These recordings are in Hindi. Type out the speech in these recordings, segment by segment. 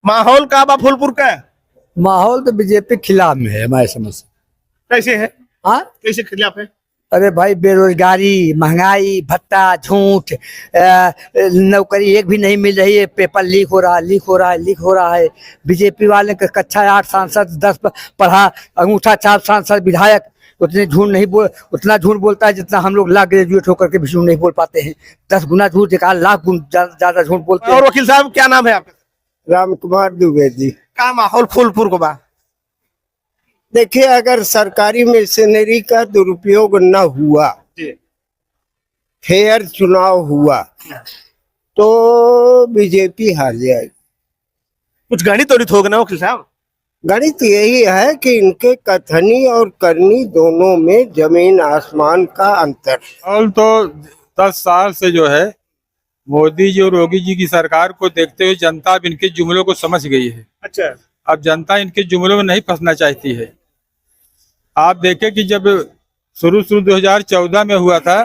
माहौल का बा फूलपुर का माहौल तो बीजेपी खिलाफ में है हमारे समझ से। कैसे है? हाँ, कैसे खिलाफ है? अरे भाई बेरोजगारी, महंगाई, भत्ता, झूठ, नौकरी एक भी नहीं मिल रही है। पेपर लीक हो रहा है, लीक हो रहा है, लीक हो रहा है। बीजेपी वाले के कक्षा 8 सांसद 10 पढ़ा, अंगूठा छाप सांसद विधायक उतना झूठ बोलता है जितना हम लोग ला ग्रेजुएट होकर के भी झूठ नहीं बोल पाते हैं। 10 गुना झूठ, एक लाख गुना ज्यादा झूठ बोलते हैं। और वकील साहब क्या नाम है आपका? राम कुमार दुबे जी। का माहौल फूलपुर को बा? देखिए, अगर सरकारी मशीनरी का दुरुपयोग न हुआ, जी। फेयर चुनाव हुआ, तो बीजेपी हार जाएगी। कुछ गणित उड़ित होगा ना वकील साहब? गणित यही है कि इनके कथनी और करनी दोनों में जमीन आसमान का अंतर। और तो 10 साल से जो है मोदी जी और योगी जी की सरकार को देखते हुए जनता अब इनके जुमलों को समझ गई है। अच्छा। अब जनता इनके जुमलों में नहीं फंसना चाहती है। आप देखें कि जब शुरू 2014 में हुआ था,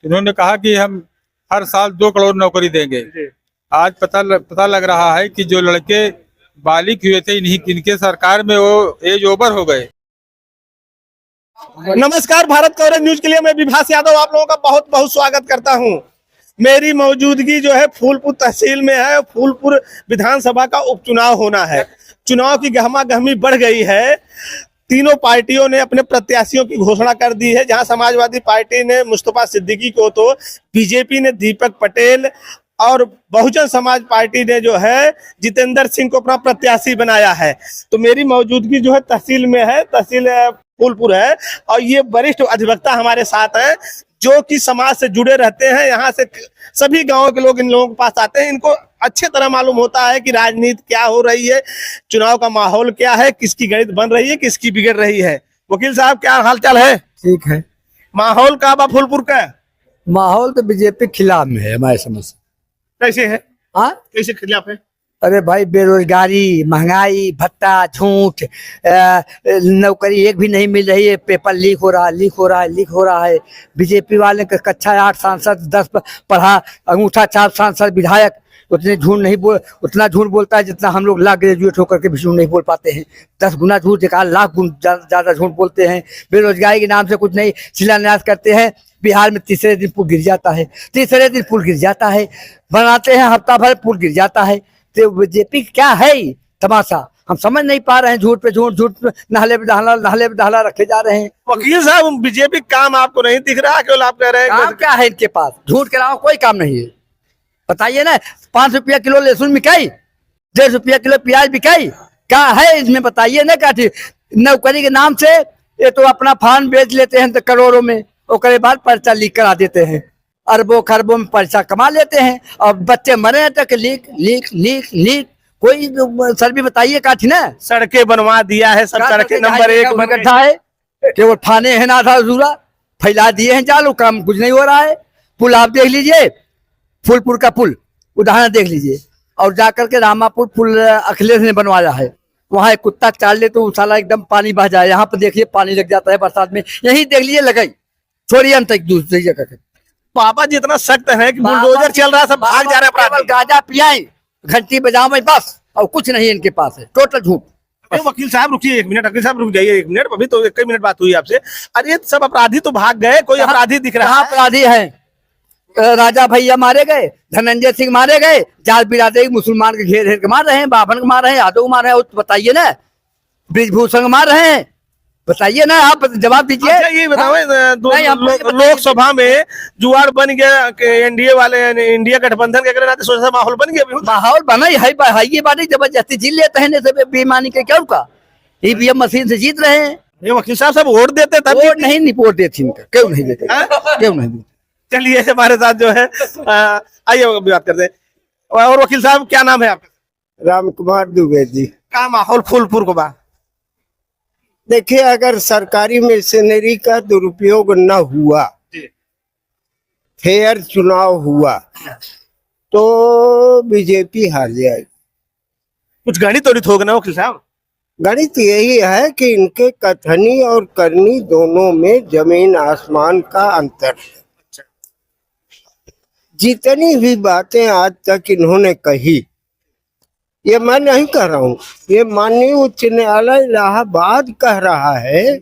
इन्होंने कहा कि हम हर साल 2 करोड़ नौकरी देंगे। आज पता लग रहा है कि जो लड़के बालिग हुए थे इनके सरकार में वो एज ओवर हो गए। नमस्कार, भारत कवरेज न्यूज के लिए मैं विभास यादव आप लोगों का बहुत बहुत स्वागत करता हूं। मेरी मौजूदगी जो है फूलपुर तहसील में है। फूलपुर विधानसभा का उपचुनाव होना है। चुनाव की गहमा गहमी बढ़ गई है। तीनों पार्टियों ने अपने प्रत्याशियों की घोषणा कर दी है। जहां समाजवादी पार्टी ने मुस्तफा सिद्दीकी को, तो बीजेपी ने दीपक पटेल और बहुजन समाज पार्टी ने जो है जितेंद्र सिंह को अपना प्रत्याशी बनाया है। तो मेरी मौजूदगी जो है तहसील में है, तहसील फूलपुर है, और ये वरिष्ठ अधिवक्ता हमारे साथ हैं जो कि समाज से जुड़े रहते हैं। यहाँ से सभी गांवों के लोग इन लोगों के पास आते हैं। इनको अच्छे तरह मालूम होता है कि राजनीति क्या हो रही है, चुनाव का माहौल क्या है, किसकी गणित बन रही है, किसकी बिगड़ रही है। वकील साहब क्या हाल चाल है? ठीक है। माहौल का बा फूलपुर का? माहौल तो बीजेपी खिलाफ में है हमारे समझ से। कैसे है? हाँ, कैसे खिलाफ है? अरे भाई बेरोजगारी, महंगाई, भत्ता, झूठ, नौकरी एक भी नहीं मिल रही है। पेपर लीक हो रहा है, लीक हो रहा है, लीक हो रहा है। बीजेपी वाले के कक्षा 8 सांसद 10 पढ़ा, अंगूठा छाप सांसद विधायक उतना झूठ बोलता है जितना हम लोग ला ग्रेजुएट होकर के भी झूठ नहीं बोल पाते हैं। 10 गुना झूठ, एक लाख गुना ज्यादा झूठ बोलते हैं। बेरोजगारी के नाम से कुछ नहीं, शिलान्यास करते हैं। बिहार में तीसरे दिन पुल गिर जाता है, तीसरे दिन पुल गिर जाता है। बनाते हैं हफ्ता भर, पुल गिर जाता है। तो बीजेपी क्या है तमाशा, हम समझ नहीं पा रहे हैं। झूठ पे झूठ, झूठ पे नहले पे दहला रखे जा रहे हैं। वकील साहब बीजेपी काम आपको नहीं दिख रहा? केवल आप कह रहे हैं काम क्या है इनके पास? झूठ के अलावा कोई काम नहीं है। बताइए ना, 5 रुपया किलो लहसुन बिकाई, 1.5 रुपया किलो प्याज बिकाई, क्या है इसमें? बताइए ना। क्या नौकरी के नाम से ये तो अपना फार्म बेच लेते हैं तो करोड़ों में, उसके बाद पर्चा लीक करा देते हैं। अरबों खरबों में पैसा कमा लेते हैं और बच्चे मरे तक लीक लीक लीक लीक। कोई सर भी बताइए काठी ना। सड़कें बनवा दिया है, सब सड़कें नंबर 1 बन गड्ढा है, केवल फाने है ना आधा अधूरा, फैला दिए हैं जालो, काम कुछ नहीं हो रहा है। पुल आप देख लीजिए, फूलपुर का पुल उदाहरण देख लीजिए, और जाकर के रामापुर पुल अखिलेश ने बनवाया है। वहाँ एक कुत्ता चाल ले तो साला एकदम पानी बह जाए। यहाँ पर देखिए पानी लग जाता है बरसात में। यही देख लीजिए लगाई, छोड़िए हम तक दूसरी जगह के। पापा जी इतना सख्त है कि बुलडोजर चल रहा है, सब भाग जा रहे हैं अपराधी। गाजा पियाई, घंटी बजाओ में बस, और कुछ नहीं इनके पास है, टोटल झूठ। अरे वकील साहब रुकिए 1 मिनट, वकील साहब रुक जाइए 1 मिनट, अभी तो 1 मिनट बात हुई आपसे। अरे सब अपराधी तो भाग गए, कोई अपराधी दिख रहा है? अपराधी है, राजा भैया मारे गए, धनंजय सिंह मारे गए, जाल बिरादरी मुसलमान के घेर घेर के मार रहे हैं, बाभन को मार रहे हैं, यादव को मार रहे हैं। बताइए ना, ब्रिजभूषण मार रहे हैं। बताइए ना, आप जवाब दीजिए। अच्छा ये बताओ, लोकसभा में जुआड़ बन गया, एनडीए वाले इंडिया गठबंधन के नाते सोचा सा माहौल बन गया। माहौल बना ही है, ये बात जबरदस्ती जीत लेते हैं, नहीं बेईमानी के क्या का ईवीएम मशीन से जीत रहे हैं। ये वकील साहब सब वोट देते तब वोट नहीं वोट देते इनका, क्यों नहीं देते, क्यों नहीं देते। चलिए हमारे साथ जो है आइए बात करते हैं। और वकील साहब क्या नाम है आपका? राम कुमार दुबे जी। का माहौल फूलपुर को बा? देखिए, अगर सरकारी मशीनरी का दुरुपयोग न हुआ, फेयर चुनाव हुआ, तो बीजेपी हार जाएगी। कुछ गणित उड़ित होगा ना वकील साहब? गणित यही है कि इनके कथनी और करनी दोनों में जमीन आसमान का अंतर। जितनी भी बातें आज तक इन्होंने कही, ये मैं नहीं कह रहा हूँ, ये माननीय उच्च न्यायालय इलाहाबाद कह रहा है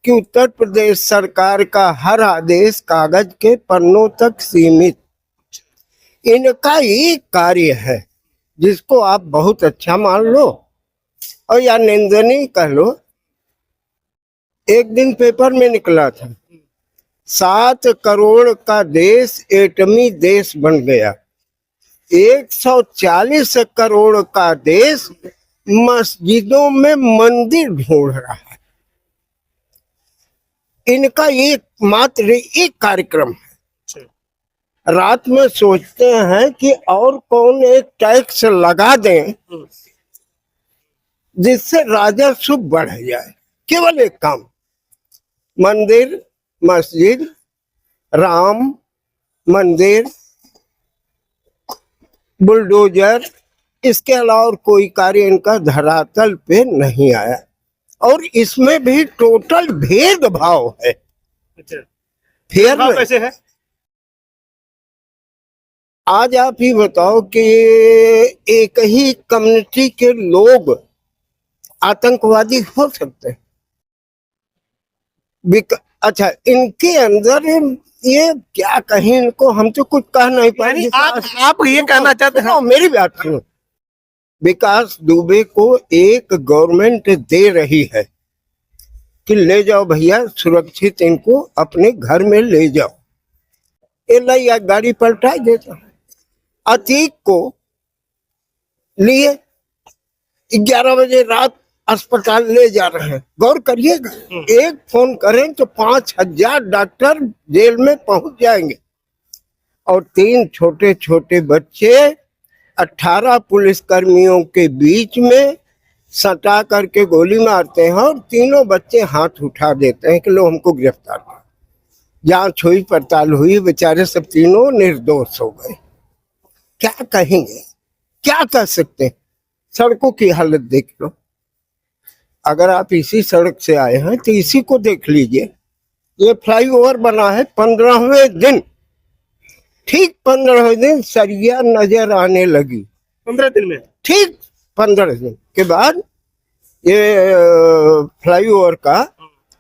कि उत्तर प्रदेश सरकार का हर आदेश कागज के पन्नों तक सीमित। इनका एक कार्य है जिसको आप बहुत अच्छा मान लो और या निंदनीय कह लो। एक दिन पेपर में निकला था 7 करोड़ का देश एटमी देश बन गया, 140 करोड़ का देश मस्जिदों में मंदिर ढूंढ रहा है। इनका एक मात्र एक कार्यक्रम है, रात में सोचते हैं कि और कौन एक टैक्स लगा दें जिससे राजस्व बढ़ जाए। केवल एक काम, मंदिर, मस्जिद, राम मंदिर, बुलडोजर, इसके अलावा और कोई कार्य इनका धरातल पे नहीं आया। और इसमें भी टोटल भेदभाव है। फेयर कैसे है? आज आप ही बताओ कि एक ही कम्युनिटी के लोग आतंकवादी हो सकते हैं? अच्छा, इनके अंदर ये क्या कहें इनको, हम तो कुछ कह नहीं पाएंगे। आप ये कहना चाहते हैं? मेरी बात सुनो। विकास दुबे को एक गवर्नमेंट दे रही है कि ले जाओ भैया, सुरक्षित इनको अपने घर में ले जाओ। ये गाड़ी पलटा देता है। अतीक को लिए 11 बजे रात अस्पताल ले जा रहे हैं। गौर करिएगा, एक फोन करें तो 5000 डॉक्टर जेल में पहुंच जाएंगे और 3 छोटे छोटे बच्चे 18 पुलिस कर्मियों के बीच में सटा करके गोली मारते हैं और तीनों बच्चे हाथ उठा देते हैं कि लो हमको गिरफ्तार करो। जांच हुई, पड़ताल हुई, बेचारे सब तीनों निर्दोष हो गए। क्या कहेंगे, क्या कह सकते हैं? सड़कों की हालत देख लो। अगर आप इसी सड़क से आए हैं तो इसी को देख लीजिए। ये फ्लाईओवर बना है 15वें दिन, ठीक 15वें दिन सरिया नजर आने लगी। 15 दिन में? ठीक 15 दिन के बाद ये फ्लाईओवर का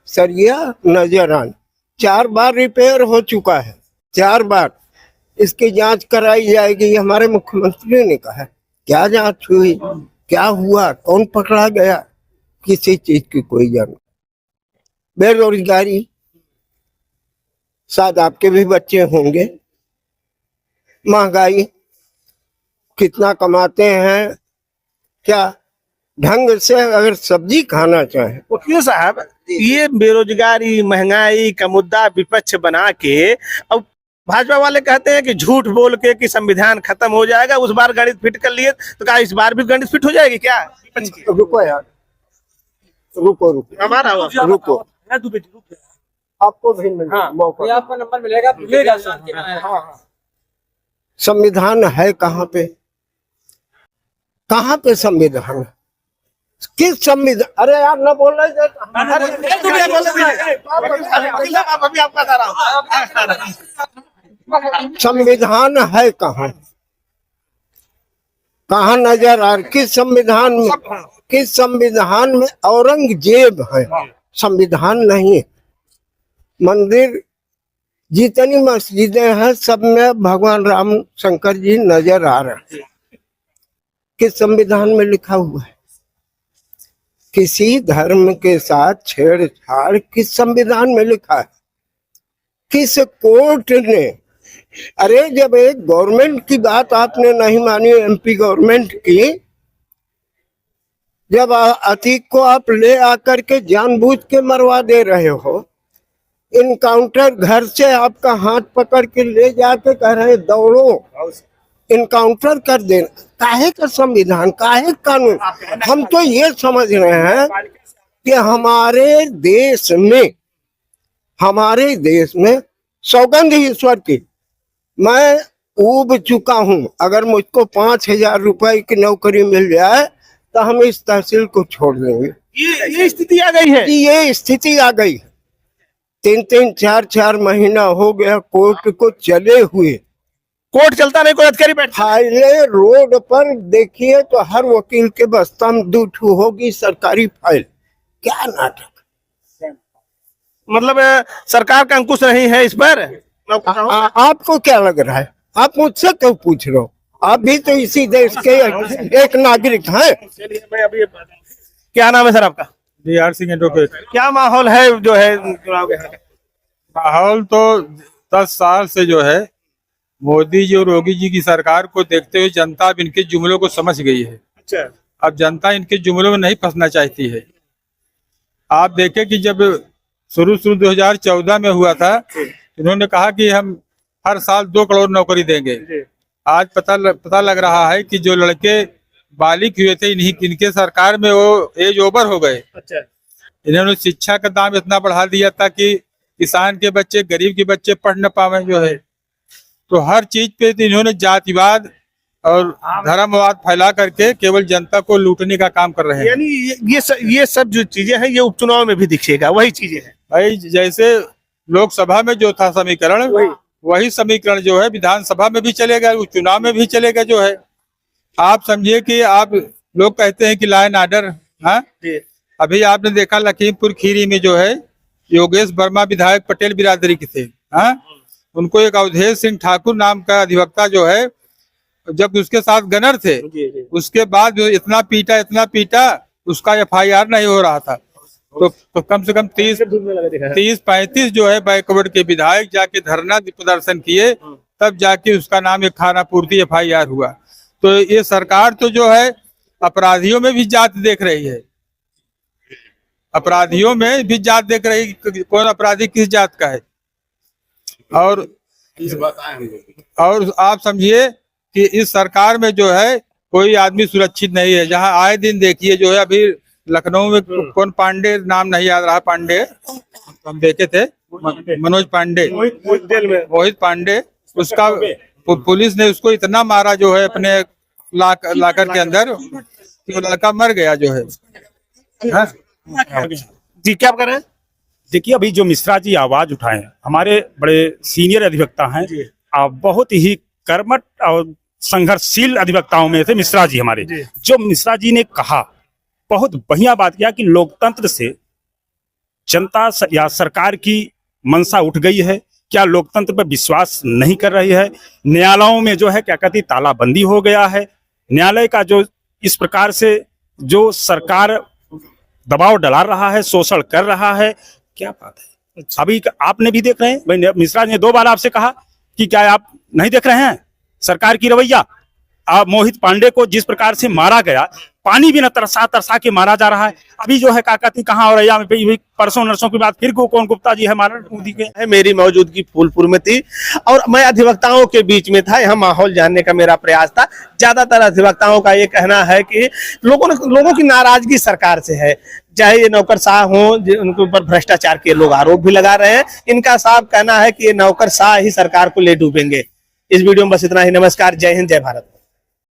सरिया नजर आने 4 बार रिपेयर हो चुका है, 4 बार। इसकी जांच कराई जाएगी, हमारे मुख्यमंत्री ने कहा। क्या जांच हुई, क्या हुआ, कौन पकड़ा गया, किसी चीज की कोई जानकारी। बेरोजगारी, शायद आपके भी बच्चे होंगे। महंगाई, कितना कमाते हैं, क्या ढंग से अगर सब्जी खाना चाहे। वकील साहब, ये बेरोजगारी महंगाई का मुद्दा विपक्ष बना के अब भाजपा वाले कहते हैं कि झूठ बोल के कि संविधान खत्म हो जाएगा। उस बार गणित फिट कर लिए तो क्या इस बार भी गणित फिट हो जाएगी क्या? रुको यार, रुको हमारा रुको, आपको भी मौका, आपका नंबर मिलेगा। संविधान है कहाँ पे? कहाँ पे संविधान है? किस संविधान? अरे यार ना बोल रहे संविधान है कहाँ? कहाँ नजर आ? किस संविधान में? किस संविधान में औरंगजेब है, संविधान नहीं है। मंदिर, जितनी मस्जिदें हैं सब में भगवान राम शंकर जी नजर आ रहे हैं। किस संविधान में लिखा हुआ है? किसी धर्म के साथ छेड़छाड़ किस संविधान में लिखा है? किस कोर्ट ने? अरे जब एक गवर्नमेंट की बात आपने नहीं मानी, एमपी गवर्नमेंट की, जब अतीक को आप ले आकर के जानबूझ के मरवा दे रहे हो, इनकाउंटर घर से आपका हाथ पकड़ के ले जाके कह रहे दौड़ो इनकाउंटर कर देना। काहे का संविधान, काहे कानून? हम तो ये समझ रहे हैं कि हमारे देश में सौगंध ईश्वर की, मैं ऊब चुका हूं। अगर मुझको 5000 रुपए की नौकरी मिल जाए तो हम इस तहसील को छोड़ देंगे। ये स्थिति आ गई है। ये स्थिति आ गई। 3-3, 4-4 महीना हो गया कोर्ट को चले हुए, कोर्ट चलता नहीं, कोई अधिकारी बैठा। फाइलें रोड पर देखिए तो हर वकील के बस्ता में 2 ठू होगी सरकारी फाइल। क्या नाटक। मतलब सरकार का अंकुश नहीं है इस पर। आपको क्या लग रहा है? आप मुझसे क्यों पूछ रहे हो? आप भी तो इसी देश के एक नागरिक हैं। चलिए मैं अभी क्या नाम है सर आपका? DR Singh advocate. क्या माहौल है जो है चुनाव के यहाँ का? माहौल तो 10 साल से जो है मोदी जी और योगी जी की सरकार को देखते हुए जनता अब इनके जुमलों को समझ गई है। अच्छा। अब जनता इनके जुमलों में नहीं फंसना चाहती है। आप देखें कि जब शुरू 2014 में हुआ था, इन्होंने कहा कि हम हर साल 2 करोड़ नौकरी देंगे। आज पता लग रहा है कि जो लड़के बालिग हुए थे इनके सरकार में वो एज ओवर हो गए। अच्छा। इन्होंने शिक्षा का दाम इतना बढ़ा दिया था कि किसान के बच्चे, गरीब के बच्चे पढ़ न पावे जो है। तो हर चीज पे तो इन्होंने जातिवाद और धर्मवाद फैला करके केवल जनता को लूटने का काम कर रहे हैं। यानी ये सब जो चीजें हैं ये उपचुनाव में भी दिखेगा, वही चीजें हैं। भाई जैसे लोकसभा में जो था समीकरण, वही समीकरण जो है विधानसभा में भी चलेगा, चुनाव में भी चलेगा जो है। आप समझिए कि आप लोग कहते हैं कि लॉ एंड ऑर्डर, हाँ, अभी आपने देखा लखीमपुर खीरी में जो है योगेश वर्मा विधायक पटेल बिरादरी के थे, हाँ, उनको एक अवधेश सिंह ठाकुर नाम का अधिवक्ता जो है, जब उसके साथ गनर थे, उसके बाद जो इतना पीटा उसका FIR नहीं हो रहा था। तो कम से कम 30-35 जो है बैकवर्ड के विधायक जाके धरना प्रदर्शन किए, तब जाके उसका नाम एक खानापूर्ति FIR हुआ। तो ये सरकार तो जो है अपराधियों में भी जात देख रही है, अपराधियों में भी जात देख रही है, कौन अपराधी किस जात का है। और आप समझिए कि इस सरकार में जो है कोई आदमी सुरक्षित नहीं है। जहां आए दिन देखिए जो है, अभी लखनऊ में कौन पांडे, नाम नहीं याद रहा, पांडे हम देखे थे, मनोज पांडे, मोहित पांडे, उसका पुलिस ने उसको इतना मारा जो है अपने लाकर के अंदर कि वो लड़का मर गया जो है। जी क्या कर रहे हैं? देखिए अभी जो मिश्रा जी आवाज उठाए हैं, हमारे बड़े सीनियर अधिवक्ता हैं, बहुत ही कर्मठ और संघर्षशील अधिवक्ताओं में थे मिश्रा जी हमारे। जो मिश्रा जी ने कहा, बहुत बढ़िया बात किया कि लोकतंत्र से जनता या सरकार की मंशा उठ गई है, क्या लोकतंत्र पर विश्वास नहीं कर रही है। न्यायालयों में जो है क्या कहती तालाबंदी हो गया है। न्यायालय का जो इस प्रकार से जो सरकार दबाव डला रहा है, शोषण कर रहा है, क्या बात है। अभी आपने भी देख रहे हैं, भाई मिश्रा ने 2 बार आपसे कहा कि क्या आप नहीं देख रहे हैं सरकार की रवैया। मोहित पांडे को जिस प्रकार से मारा गया, पानी भी न तरसा के मारा जा रहा है। अभी जो है काकती कहाँ और में परसों नरसों की बात फिर कौन गुप्ता जी है मारा मोदी के। मेरी मौजूदगी फूलपुर में थी और मैं अधिवक्ताओं के बीच में था। यहाँ माहौल जानने का मेरा प्रयास था। ज्यादातर अधिवक्ताओं का ये कहना है कि लोगों की नाराजगी सरकार से है, चाहे ये नौकरशाह हो, उनके ऊपर भ्रष्टाचार के लोग आरोप भी लगा रहे हैं। इनका साफ कहना है कि ये नौकरशाह ही सरकार को ले डूबेंगे। इस वीडियो में बस इतना ही। नमस्कार, जय हिंद, जय भारत।